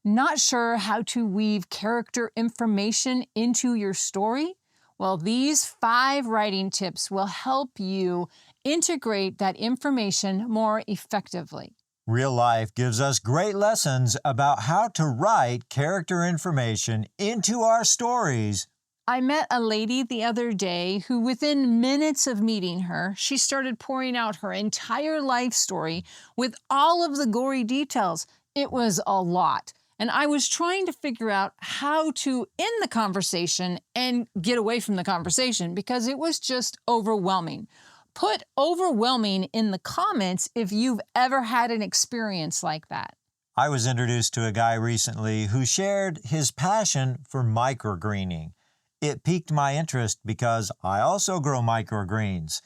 Not sure how to weave character information into your story? Well, these 5 writing tips will help you integrate that information more effectively. Real life gives us great lessons about how to write character information into our stories. I met a lady the other day who, within minutes of meeting her, she started pouring out her entire life story with all of the gory details. It was a lot. And I was trying to figure out how to end the conversation and get away from the conversation because it was just overwhelming. Put overwhelming in the comments if you've ever had an experience like that. I was introduced to a guy recently who shared his passion for microgreening. It piqued my interest because I also grow microgreens.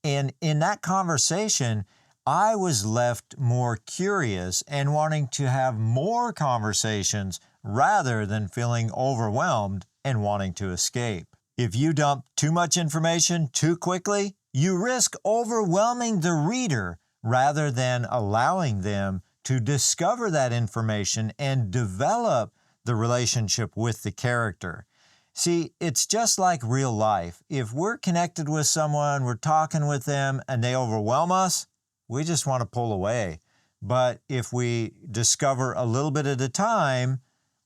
And in that conversation, I was left more curious and wanting to have more conversations rather than feeling overwhelmed and wanting to escape. If you dump too much information too quickly, you risk overwhelming the reader rather than allowing them to discover that information and develop the relationship with the character. See, it's just like real life. If we're connected with someone, we're talking with them, and they overwhelm us, we just want to pull away. But if we discover a little bit at a time,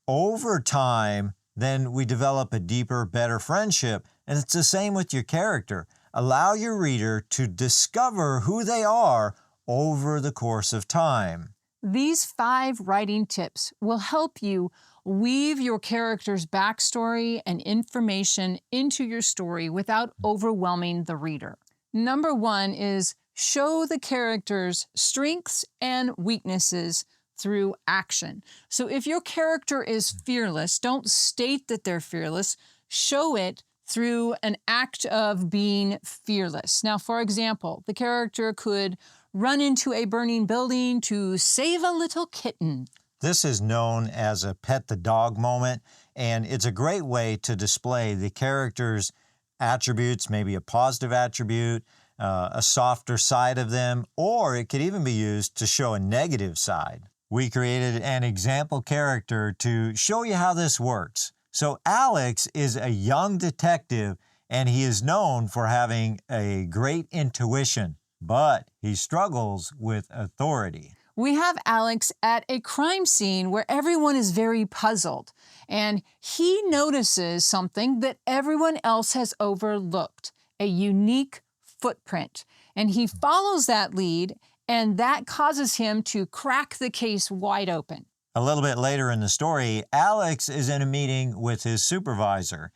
over time, then we develop a deeper, better friendship. And it's the same with your character. Allow your reader to discover who they are over the course of time. These 5 writing tips will help you weave your character's backstory and information into your story without overwhelming the reader. Number 1 is show the character's strengths and weaknesses through action. So if your character is fearless, don't state that they're fearless, show it through an act of being fearless. Now, for example, the character could run into a burning building to save a little kitten. This is known as a pet the dog moment, and it's a great way to display the character's attributes, maybe a positive attribute, a softer side of them, or it could even be used to show a negative side. We created an example character to show you how this works. So Alex is a young detective, and he is known for having a great intuition, but he struggles with authority. We have Alex at a crime scene where everyone is very puzzled, and he notices something that everyone else has overlooked, a unique footprint. And he follows that lead, and that causes him to crack the case wide open. A little bit later in the story, Alex is in a meeting with his supervisor,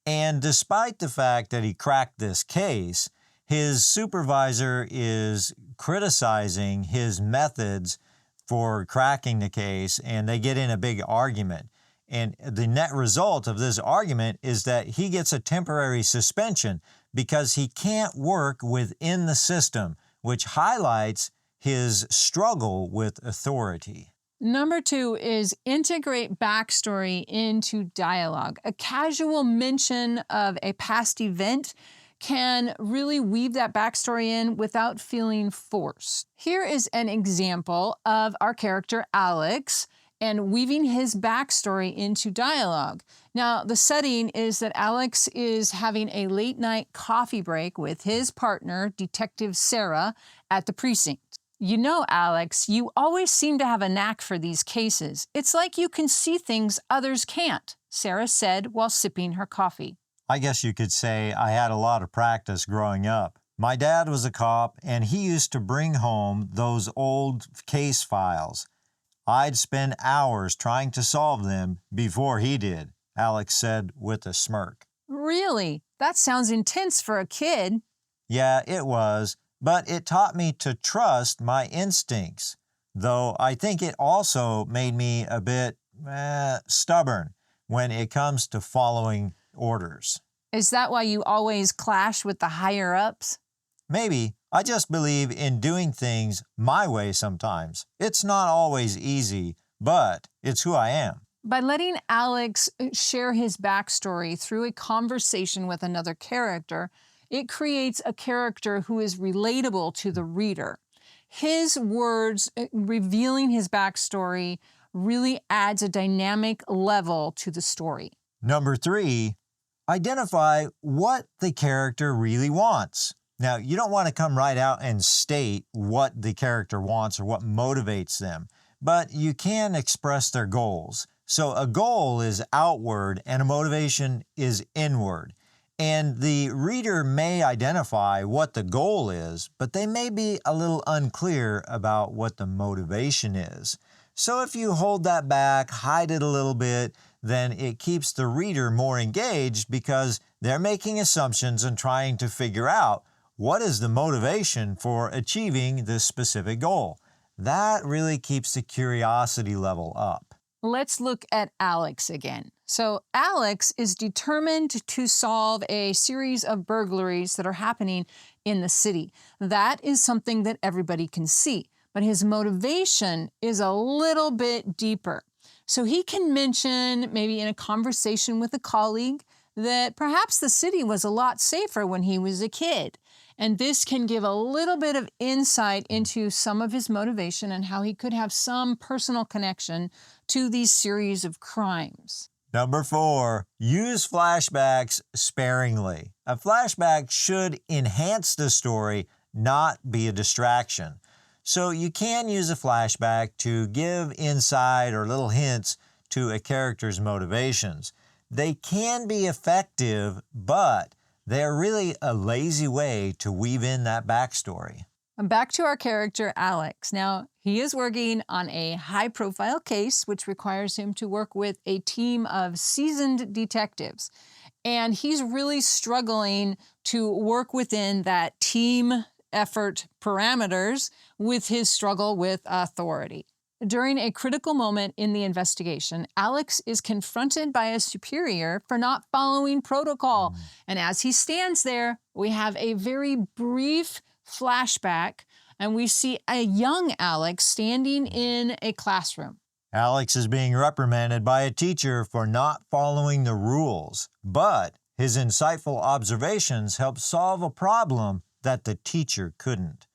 and despite the fact that he cracked this case, his supervisor is criticizing his methods for cracking the case, and they get in a big argument. And the net result of this argument is that he gets a temporary suspension because he can't work within the system, which highlights his struggle with authority. Number 2 is integrate backstory into dialogue. A casual mention of a past event can really weave that backstory in without feeling forced. Here is an example of our character Alex and weaving his backstory into dialogue. Now, the setting is that Alex is having a late night coffee break with his partner, Detective Sarah, at the precinct. You know, Alex, you always seem to have a knack for these cases. It's like you can see things others can't, Sarah said while sipping her coffee. I guess you could say I had a lot of practice growing up. My dad was a cop, and he used to bring home those old case files. I'd spend hours trying to solve them before he did, Alex said with a smirk. Really? That sounds intense for a kid. Yeah, it was, but it taught me to trust my instincts, though I think it also made me a bit stubborn when it comes to following orders. Is that why you always clash with the higher-ups? Maybe. I just believe in doing things my way sometimes. It's not always easy, but it's who I am. By letting Alex share his backstory through a conversation with another character, it creates a character who is relatable to the reader. His words revealing his backstory really adds a dynamic level to the story. Number 3, identify what the character really wants. Now, you don't want to come right out and state what the character wants or what motivates them, but you can express their goals. So a goal is outward and a motivation is inward. And the reader may identify what the goal is, but they may be a little unclear about what the motivation is. So if you hold that back, hide it a little bit, then it keeps the reader more engaged because they're making assumptions and trying to figure out what is the motivation for achieving this specific goal. That really keeps the curiosity level up. Let's look at Alex again. So Alex is determined to solve a series of burglaries that are happening in the city. That is something that everybody can see, but his motivation is a little bit deeper. So he can mention, maybe in a conversation with a colleague, that perhaps the city was a lot safer when he was a kid. And this can give a little bit of insight into some of his motivation and how he could have some personal connection to these series of crimes. Number 4, use flashbacks sparingly. A flashback should enhance the story, not be a distraction. So you can use a flashback to give insight or little hints to a character's motivations. They can be effective, but they're really a lazy way to weave in that backstory. And back to our character, Alex. Now, he is working on a high-profile case, which requires him to work with a team of seasoned detectives. And he's really struggling to work within that team effort parameters with his struggle with authority. During a critical moment in the investigation, Alex is confronted by a superior for not following protocol. And as he stands there, we have a very brief flashback, and we see a young Alex standing in a classroom. Alex is being reprimanded by a teacher for not following the rules, but his insightful observations help solve a problem that the teacher couldn't.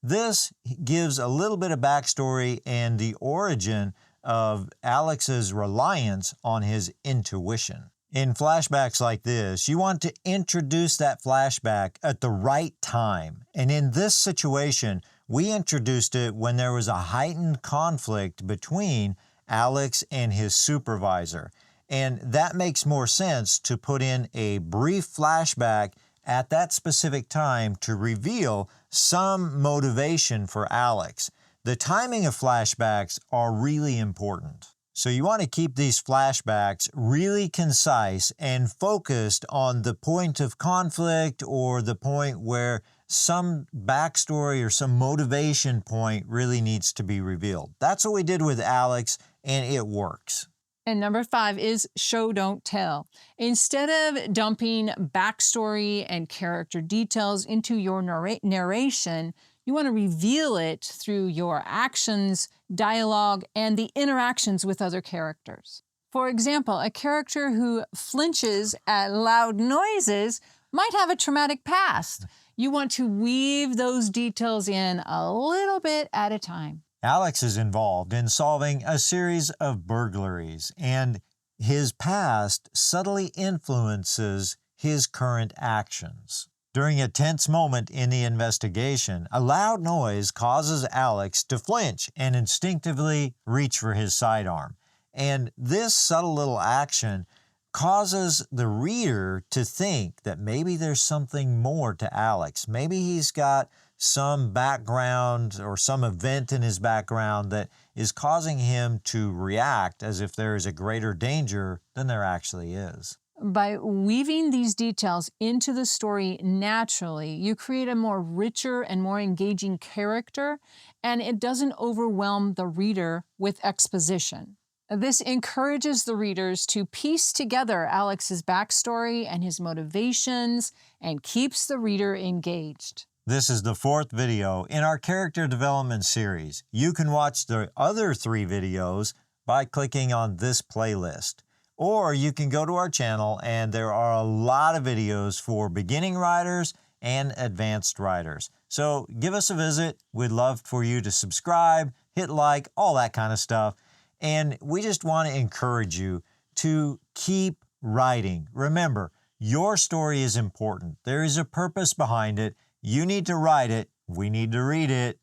This gives a little bit of backstory and the origin of Alex's reliance on his intuition. In flashbacks like this, you want to introduce that flashback at the right time. And in this situation, we introduced it when there was a heightened conflict between Alex and his supervisor. And that makes more sense to put in a brief flashback at that specific time to reveal some motivation for Alex. The timing of flashbacks are really important. So you want to keep these flashbacks really concise and focused on the point of conflict or the point where some backstory or some motivation point really needs to be revealed. That's what we did with Alex, and it works. And number 5 is show, don't tell. Instead of dumping backstory and character details into your narration, you want to reveal it through your actions, dialogue, and the interactions with other characters. For example, a character who flinches at loud noises might have a traumatic past. You want to weave those details in a little bit at a time. Alex is involved in solving a series of burglaries, and his past subtly influences his current actions. During a tense moment in the investigation, a loud noise causes Alex to flinch and instinctively reach for his sidearm. And this subtle little action causes the reader to think that maybe there's something more to Alex. Maybe he's got some background or some event in his background that is causing him to react as if there is a greater danger than there actually is. By weaving these details into the story naturally, you create a more richer and more engaging character, and it doesn't overwhelm the reader with exposition. This encourages the readers to piece together Alex's backstory and his motivations and keeps the reader engaged. This is the 4th video in our character development series. You can watch the other 3 videos by clicking on this playlist. Or you can go to our channel and there are a lot of videos for beginning writers and advanced writers. So give us a visit. We'd love for you to subscribe, hit like, all that kind of stuff. And we just want to encourage you to keep writing. Remember, your story is important. There is a purpose behind it. You need to write it. We need to read it.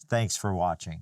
Thanks for watching.